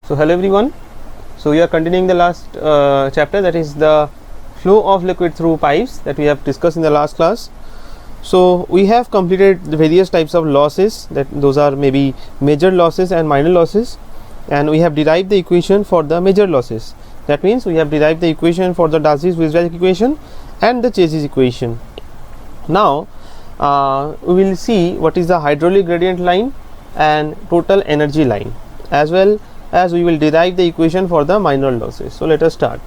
So hello everyone. So we are continuing the last chapter, that is the flow of liquid through pipes, that we have discussed in the last class. So we have completed the various types of losses, that those are maybe major losses and minor losses, and we have derived the equation for the major losses. That means we have derived the equation for the Darcy's-Weisbach equation and the Chase's equation. Now we will see what is the hydraulic gradient line and total energy line, as well as we will derive the equation for the minor losses. So let us start.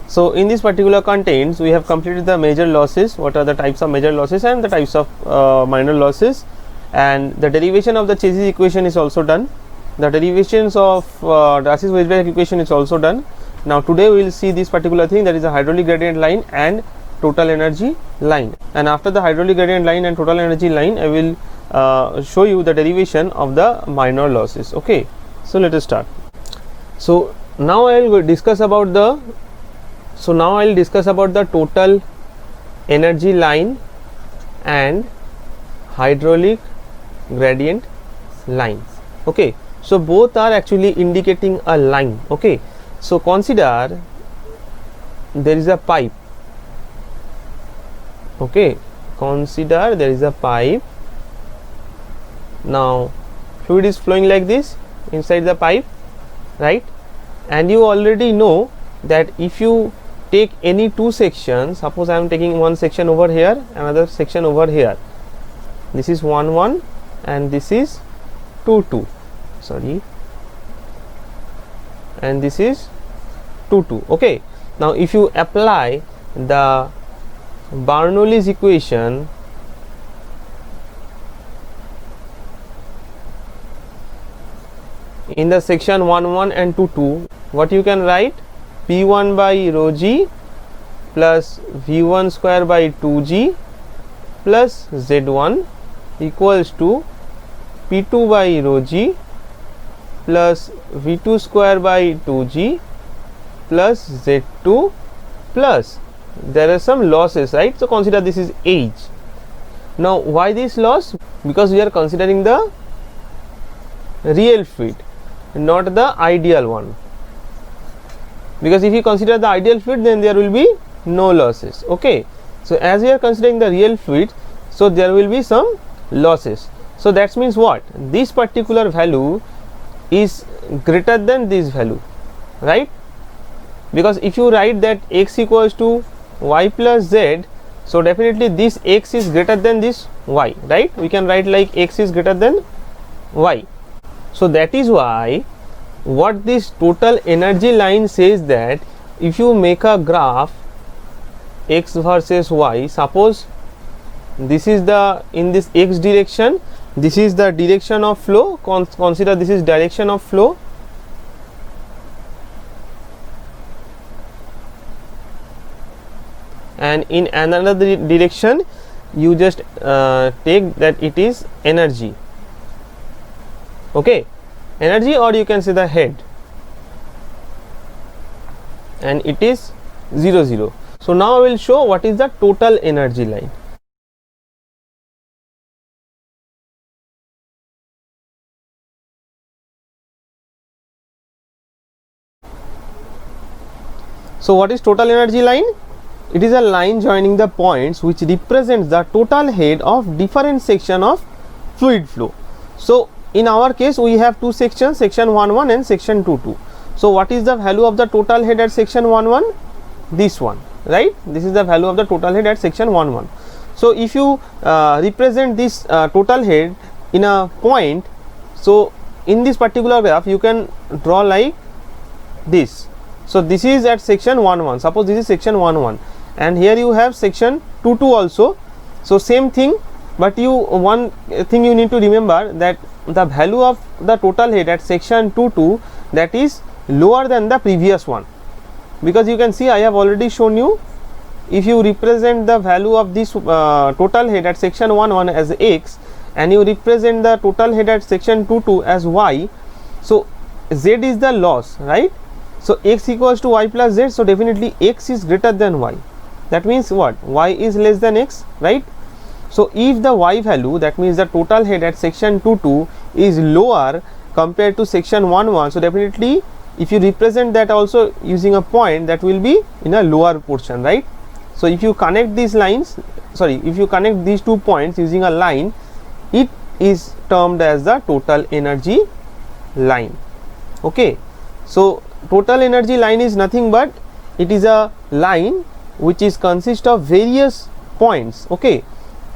So in this particular contents we have completed the major losses, what are the types of major losses and the types of minor losses, and the derivation of the Chase's equation is also done. The derivations of Darcy's-Weisbach equation is also done. Now today we will see this particular thing, that is the hydraulic gradient line and total energy line, and after the hydraulic gradient line and total energy line I will show you the derivation of the minor losses. Okay, so let us start. So now I will discuss about the total energy line and hydraulic gradient line. Okay, so both are actually indicating a line. Okay, so consider there is a pipe. Okay, consider there is a pipe. Now fluid is flowing like this inside the pipe, right? And you already know that if you take any two sections, suppose I am taking one section over here, another section over here, this is 1 1 and this is 2 2, sorry, and this is 2 2. Okay, now if you apply the Bernoulli's equation, in the section 1 1 and 2 2, what you can write? P1 by rho g plus V1 square by 2g plus Z1 equals to P2 by rho g plus V2 square by 2g plus Z2 plus, there are some losses, right? So consider this is H. Now why this loss? Because we are considering the real fluid, not the ideal one. Because if you consider the ideal fluid, then there will be no losses. Okay, so as we are considering the real fluid, so there will be some losses. So that means what? This particular value is greater than this value, right? Because if you write that x equals to y plus z, so definitely this x is greater than this y, right? We can write like x is greater than y. So that is why what this total energy line says, that if you make a graph x versus y, suppose this is the, in this x direction, this is the direction of flow, consider this is direction of flow, and in another direction you just take that it is energy. Okay, energy, or you can say the head, and it is 0 0. So now I will show what is the total energy line. So what is total energy line? It is a line joining the points which represents the total head of different section of fluid flow. So in our case we have two sections, section 1 1 and section 2 2. So what is the value of the total head at section 1 1? This one, right? This is the value of the total head at section 1 1. So if you represent this total head in a point, so in this particular graph you can draw like this. So this is at section 1 1, suppose this is section 1 1, and here you have section 2 2 also. So same thing, but one thing you need to remember, that the value of the total head at section 2 2, that is lower than the previous one, because you can see I have already shown you, if you represent the value of this total head at section 1 1 as x, and you represent the total head at section 2 2 as y, so z is the loss, right? So x equals to y plus z, so definitely x is greater than y. That means what? Y is less than x, right? So if the y value, that means the total head at section 2 2 is lower compared to section 1-1. So definitely if you represent that also using a point, that will be in a lower portion, right? So if you connect these lines, if you connect these 2 points using a line, it is termed as the total energy line. Okay, so total energy line is nothing but it is a line which is consist of various points, okay,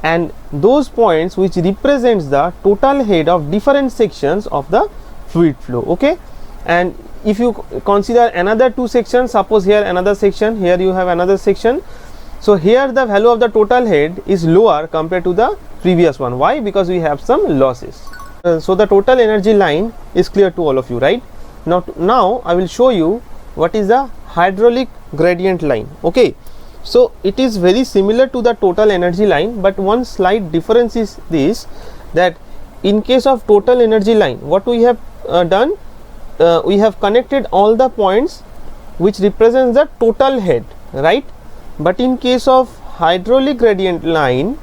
and those points which represents the total head of different sections of the fluid flow. Okay, and if you consider another 2 sections, suppose here another section, here you have another section, so here the value of the total head is lower compared to the previous one. Why? Because we have some losses. So the total energy line is clear to all of you, right? Now I will show you what is the hydraulic gradient line. Okay, so it is very similar to the total energy line, but one slight difference is this, that in case of total energy line, what we have done, we have connected all the points which represents the total head, right? But in case of hydraulic gradient line,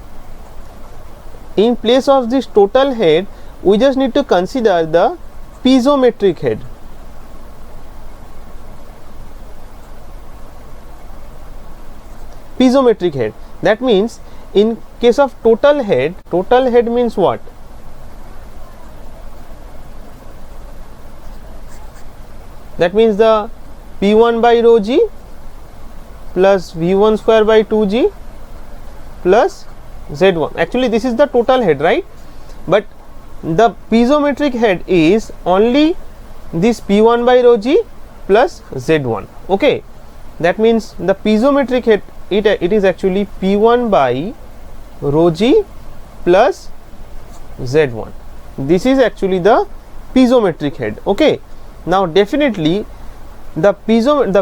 in place of this total head, we just need to consider the piezometric head. Piezometric head, that means in case of total head means what? That means the P1 by rho g plus V1 square by 2g plus Z1. Actually this is the total head, right? But the piezometric head is only this P1 by rho g plus Z1. Okay, that means the piezometric head, it is actually P1 by rho g plus Z1. This is actually the piezometric head. Okay, now definitely the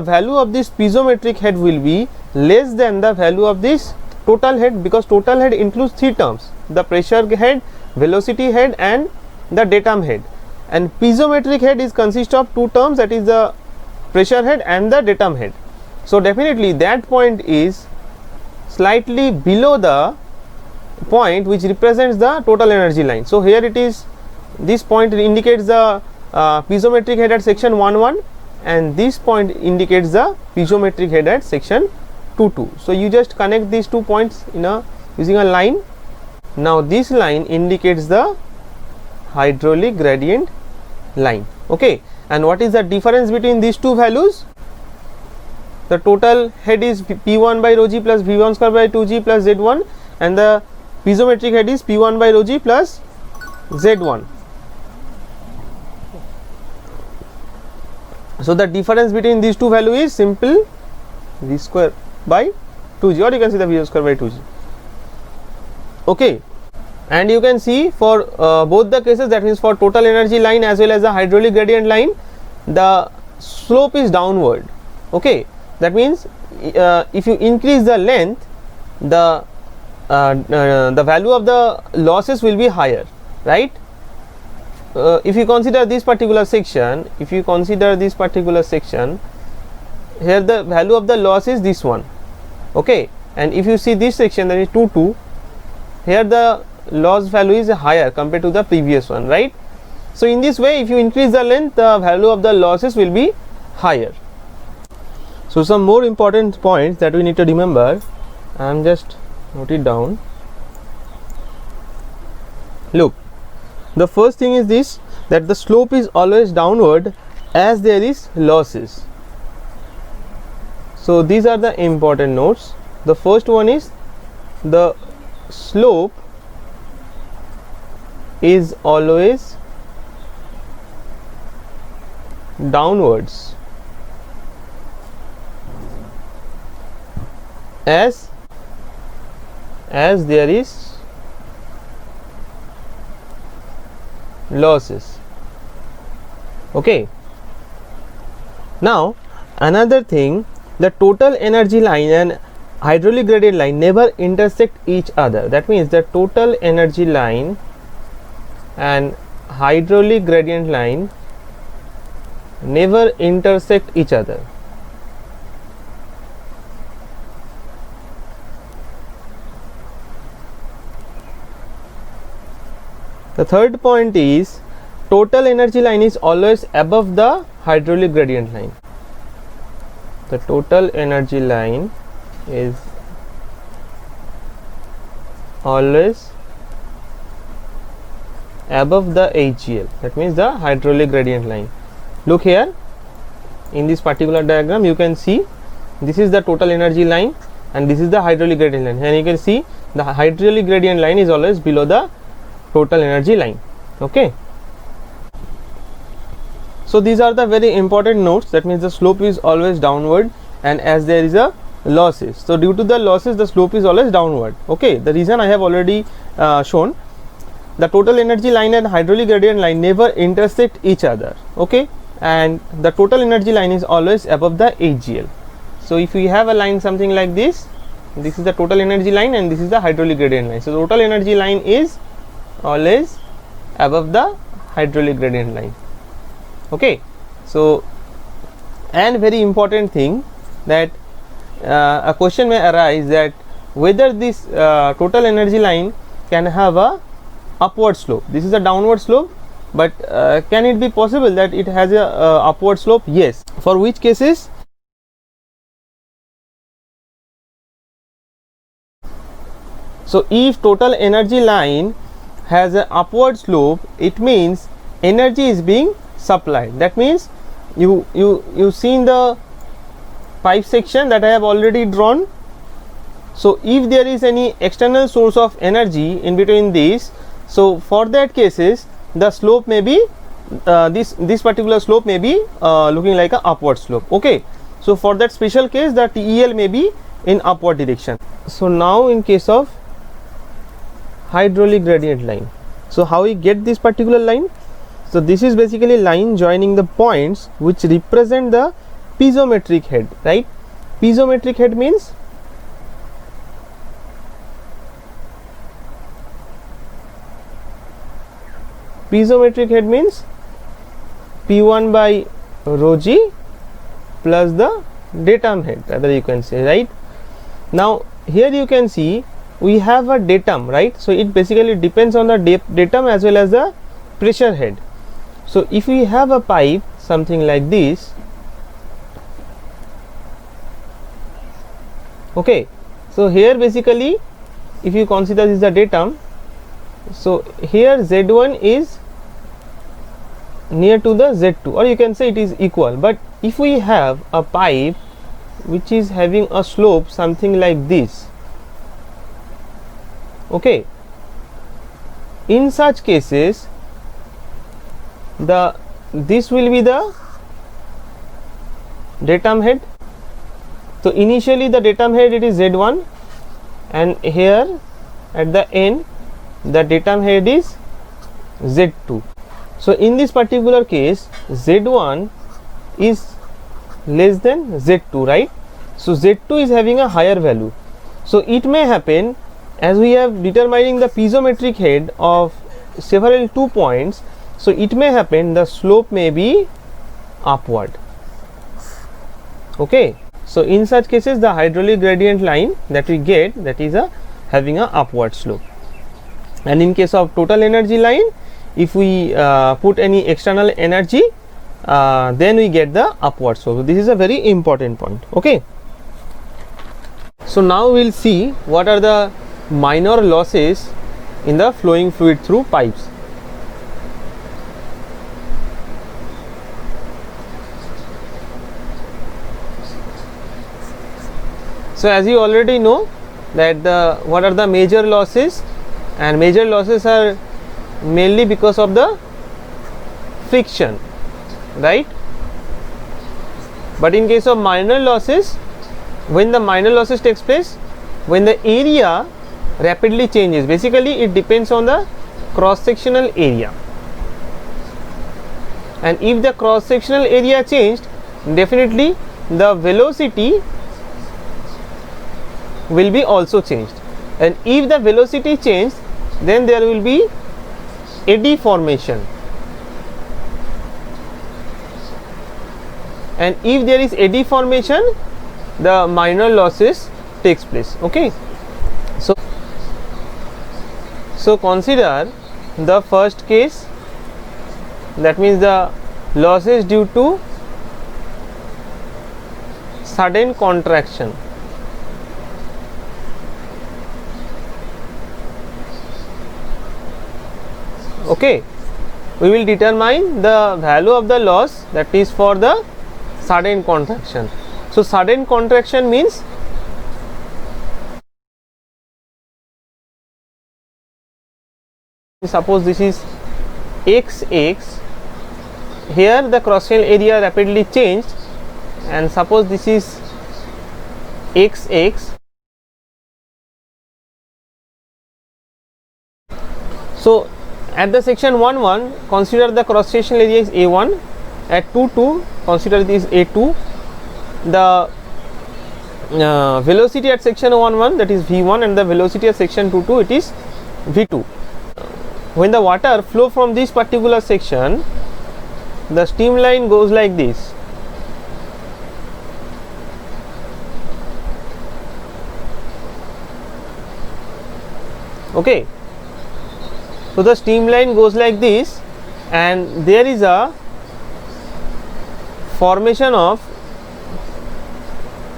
value of this piezometric head will be less than the value of this total head, because total head includes 3 terms: the pressure head, velocity head and the datum head, and piezometric head is consist of 2 terms, that is the pressure head and the datum head. So definitely that point is slightly below the point which represents the total energy line. So here it is, this point indicates the piezometric head at section 1-1, and this point indicates the piezometric head at section 2-2. So you just connect these 2 points using a line. Now this line indicates the hydraulic gradient line. Okay, and what is the difference between these 2 values? The total head is P1 by rho g plus V1 square by 2g plus Z1, and the piezometric head is P1 by rho g plus Z1. So the difference between these 2 values is simple, V square by 2g, or you can see the V square by 2g. Okay, and you can see for both the cases, that means for total energy line as well as the hydraulic gradient line, the slope is downward. Okay, that means if you increase the length, the value of the losses will be higher, right? If you consider this particular section, here the value of the loss is this one. Okay, and if you see this section, that is 2-2, here the loss value is higher compared to the previous one, right? So in this way, if you increase the length, the value of the losses will be higher. So some more important points that we need to remember, I am just note it down. Look, the first thing is this, that the slope is always downward as there is losses. So these are the important notes. The first one is the slope is always downwards as there is losses. Okay, now another thing, the total energy line and hydraulic gradient line never intersect each other. That means the total energy line and hydraulic gradient line never intersect each other. The third point is total energy line is always above the hydraulic gradient line. The total energy line is always above the HGL, that means the hydraulic gradient line. Look here in this particular diagram, you can see this is the total energy line and this is the hydraulic gradient line, and you can see the hydraulic gradient line is always below the total energy line. Okay, so these are the very important notes. That means the slope is always downward, and as there is a losses, so due to the losses the slope is always downward. Okay, the reason I have already shown. The total energy line and hydraulic gradient line never intersect each other. Okay, and the total energy line is always above the HGL. So if we have a line something like this, this is the total energy line and this is the hydraulic gradient line. So total energy line is always above the hydraulic gradient line. Okay, so and very important thing that a question may arise that whether this total energy line can have a upward slope. This is a downward slope, but can it be possible that it has a upward slope? Yes. For which cases? So if total energy line has an upward slope, it means energy is being supplied. That means you seen the pipe section that I have already drawn. So if there is any external source of energy in between these, so for that cases the slope may be this particular slope may be looking like a upward slope. Okay, so for that special case the TEL may be in upward direction. So now in case of hydraulic gradient line, so how we get this particular line? So this is basically line joining the points which represent the piezometric head, right? Piezometric head means P1 by rho g plus the datum head, rather you can say, right? Now here you can see we have a datum, right? So it basically depends on the datum as well as the pressure head. So if we have a pipe something like this, okay, so here basically if you consider this is the datum, so here Z1 is near to the Z2, or you can say it is equal. But if we have a pipe which is having a slope something like this, okay, in such cases this will be the datum head. So initially the datum head it is Z1, and here at the end the datum head is Z2. So in this particular case Z1 is less than Z2, right? So Z2 is having a higher value. So it may happen, as we have determining the piezometric head of several 2 points, so it may happen the slope may be upward. Okay, so in such cases the hydraulic gradient line that we get, that is having a upward slope. And in case of total energy line, if we put any external energy, then we get the upward slope. So this is a very important point. Okay, so now we will see what are the minor losses in the flowing fluid through pipes. So as you already know that what are the major losses, and major losses are mainly because of the friction, right? But in case of minor losses, when the minor losses takes place, when the area rapidly changes, basically it depends on the cross sectional area, and if the cross sectional area changed, definitely the velocity will be also changed, and if the velocity changed, then there will be eddy formation, and if there is eddy formation, the minor losses takes place. Okay, so consider the first case that means the loss is due to sudden contraction. Okay, we will determine the value of the loss, that is for the sudden contraction. So sudden contraction means suppose this is XX, here the cross sectional area rapidly changed, and suppose this is XX. So at the section 1 consider the cross sectional area is A1, at 2 consider this A2, the velocity at section 1 that is V1, and the velocity at section 2 it is V2. When the water flow from this particular section, the streamline goes like this. Okay, so the streamline goes like this, and there is a formation of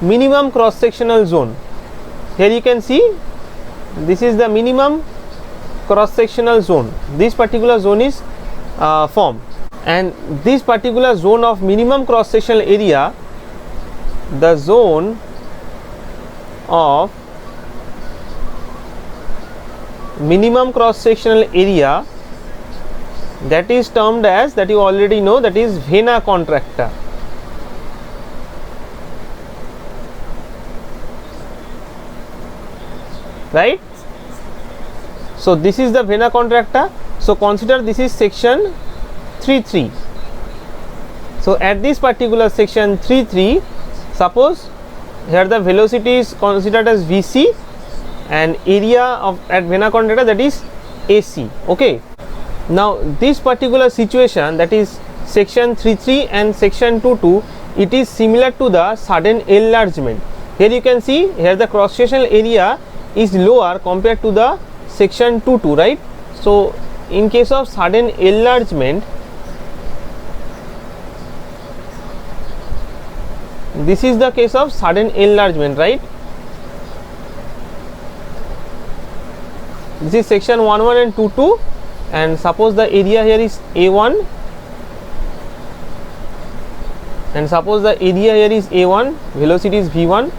minimum cross sectional zone. Here you can see this is the minimum cross sectional zone. This particular zone is formed, and this particular zone of minimum cross sectional area, the zone of minimum cross sectional area, that is termed as, that you already know, that is vena contracta. Right? So this is the vena contracta. So consider this is section 3.3. So at this particular section 3.3, suppose here the velocity is considered as Vc, and area of at vena contracta, that is AC. Okay, now this particular situation, that is section 3.3 and section 2.2, it is similar to the sudden enlargement. Here you can see, here the cross sectional area is lower compared to the section 2.2, right? So in case of sudden enlargement, this is the case of sudden enlargement, right? This is section 1.1 and 2.2, and suppose the area here is A1, and suppose the area here is A1, velocity is V1,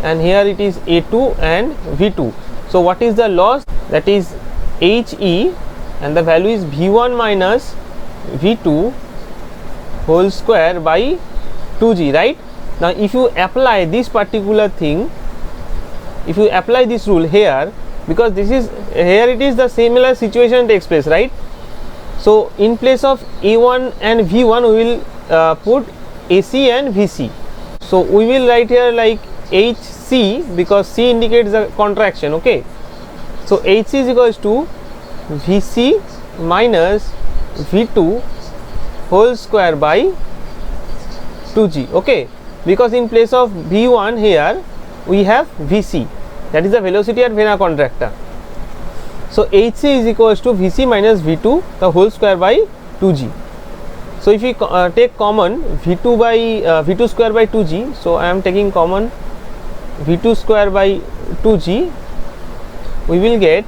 and here it is A2 and V2. So what is the loss? That is HE, and the value is V1 minus V2 whole square by 2G, right? Now if you apply this particular thing, if you apply this rule here, because this is here it is the similar situation takes place, right? So in place of A1 and V1 we will put AC and VC. So we will write here like HC, because C indicates the contraction. Okay, so HC is equals to VC minus V2 whole square by 2G. Okay, because in place of V1 here we have VC, that is the velocity at vena contracta. So HC is equals to VC minus V2 the whole square by 2G. So if we take common V2 by V2 square by 2G, so I am taking common V2 square by 2G, we will get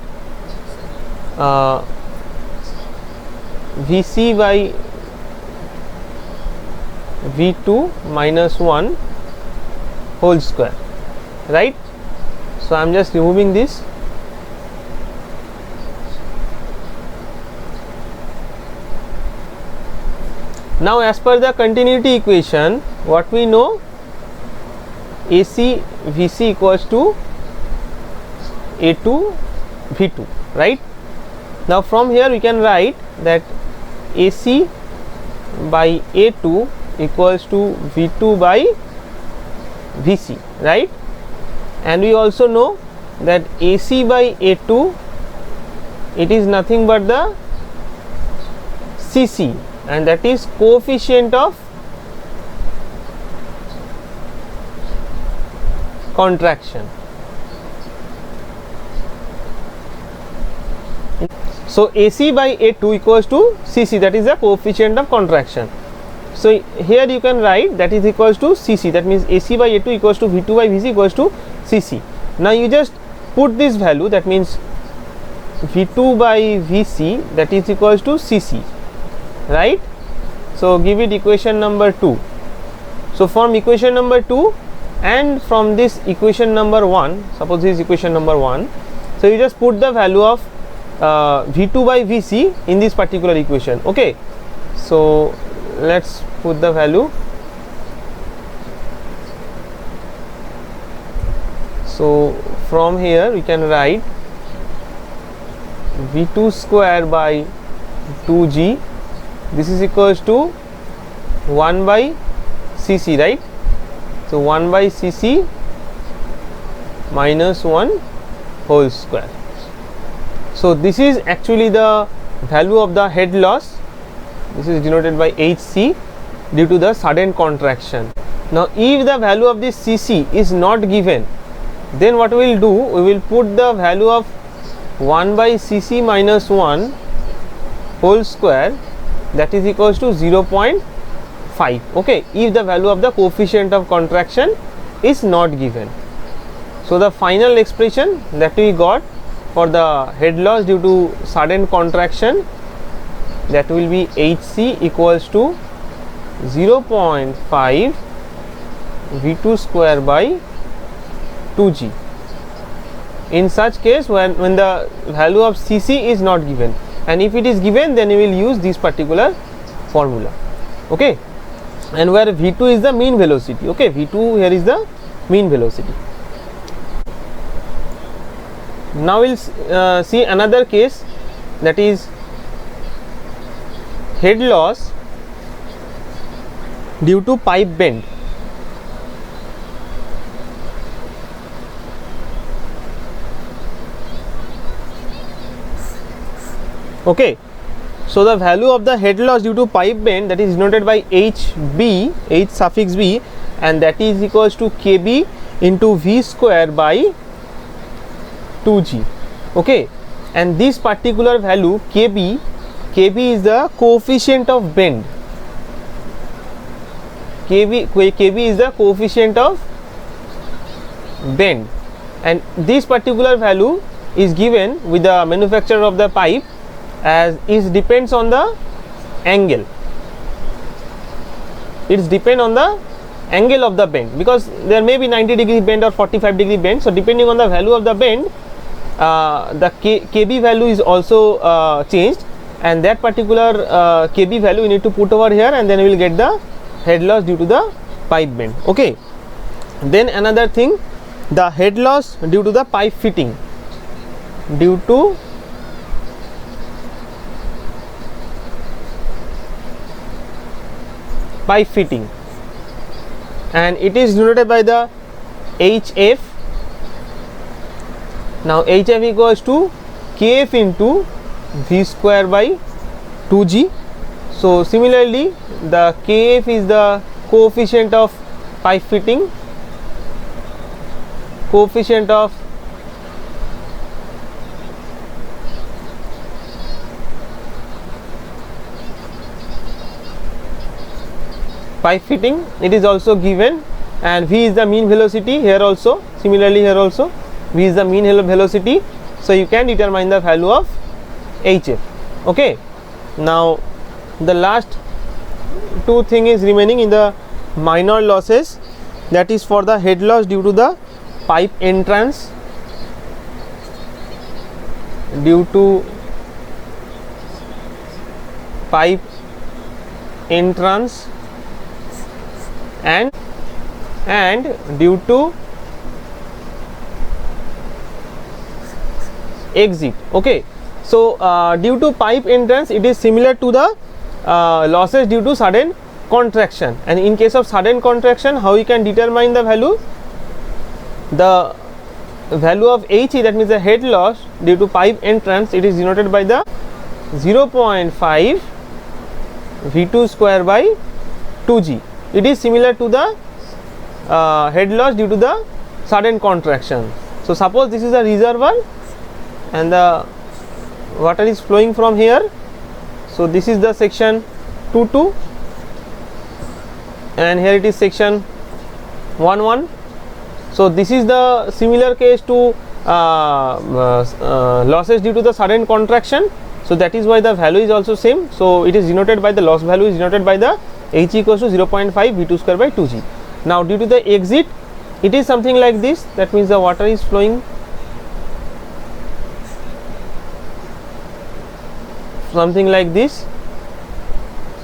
VC by V2 minus 1 whole square, right? So I am just removing this. Now as per the continuity equation, what we know, AC VC equals to A2 V2, right? Now from here we can write that AC by A2 equals to V2 by VC, right? And we also know that AC by A2, it is nothing but the CC, and that is coefficient of contraction. So AC by A2 equals to CC, that is the coefficient of contraction. So here you can write that is equals to CC, that means AC by A2 equals to V2 by VC equals to CC. Now you just put this value, that means V2 by VC, that is equals to CC, right? So give it equation number 2. So from equation number 2 and from this equation number 1, suppose this is equation number 1, so you just put the value of V2 by VC in this particular equation. Okay, so let's put the value. So from here we can write V2 square by 2G, this is equals to 1 by CC, right? So 1 by CC minus 1 whole square. So this is actually the value of the head loss. This is denoted by HC due to the sudden contraction. Now if the value of this CC is not given, then what we will do, we will put the value of 1 by CC minus 1 whole square, that is equals to 0.5. okay, if the value of the coefficient of contraction is not given. So the final expression that we got for the head loss due to sudden contraction, that will be HC equals to 0.5 V2 square by 2G. In such case, when the value of CC is not given, and if it is given, then we will use this particular formula. Okay, and where V2 is the mean velocity. Okay, V2 here is the mean velocity. Now we'll see another case, that is head loss due to pipe bend. Okay, so the value of the head loss due to pipe bend, that is denoted by HB, H suffix B, and that is equals to KB into V square by 2G. Okay, and this particular value KB is the coefficient of bend. KB is the coefficient of bend, and this particular value is given with the manufacturer of the pipe, as it depends on the angle. It depends on the angle of the bend, because there may be 90-degree bend or 45-degree bend. So depending on the value of the bend, the KB value is also changed, and that particular KB value we need to put over here, and then we will get the head loss due to the pipe bend. Okay, then another thing, the head loss due to the pipe fitting, due to pipe fitting, and it is denoted by the HF. Now HF equals to KF into V square by 2G. So similarly, the KF is the coefficient of pipe fitting, coefficient of pipe fitting, it is also given, and V is the mean velocity here also. Similarly here also V is the mean velocity, so you can determine the value of HF. Okay, now the last two thing is remaining in the minor losses, that is for the head loss due to the pipe entrance, due to pipe entrance, and due to exit. Okay, so due to pipe entrance, it is similar to the losses due to sudden contraction, and in case of sudden contraction, how you can determine the value? The value of HE, that means the head loss due to pipe entrance, it is denoted by the 0.5 V2 square by 2G. It is similar to the head loss due to the sudden contraction. So suppose this is a reservoir, and the water is flowing from here. So this is the section 2 and here it is section 1. So this is the similar case to losses due to the sudden contraction. So that is why the value is also same. So it is denoted by the loss value is denoted by the H equals to 0.5 V2 square by 2G. Now due to the exit, it is something like this. That means the water is flowing something like this.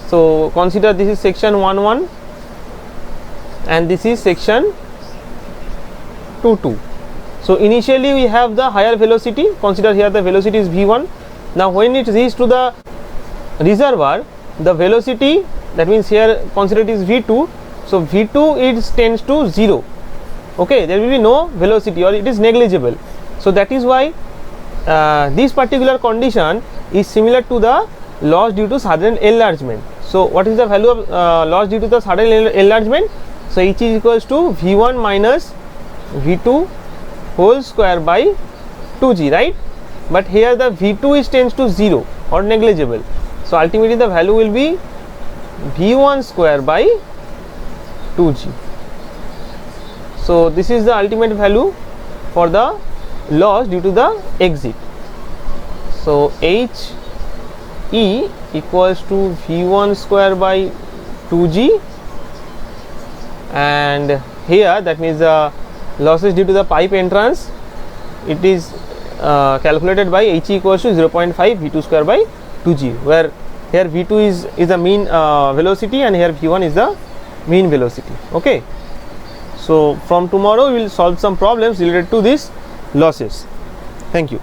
So consider this is section 1 and this is section 2. So initially we have the higher velocity. Consider here the velocity is V1. Now when it reaches to the reservoir, the velocity, that means here consider it is V2. So V2 it tends to 0. Okay, there will be no velocity or it is negligible. So that is why this particular condition is similar to the loss due to sudden enlargement. So what is the value of loss due to the sudden enlargement? So H is equals to V1 minus V2 whole square by 2G, right? But here the V2 is tends to 0 or negligible. So ultimately the value will be V1 square by 2G. So this is the ultimate value for the loss due to the exit. So H E equals to V1 square by 2G, and here that means the losses due to the pipe entrance, it is calculated by H equals to 0.5 V2 square by 2G, where here V2 is the mean velocity and here V1 is the mean velocity. Okay, so from tomorrow we will solve some problems related to these losses. Thank you.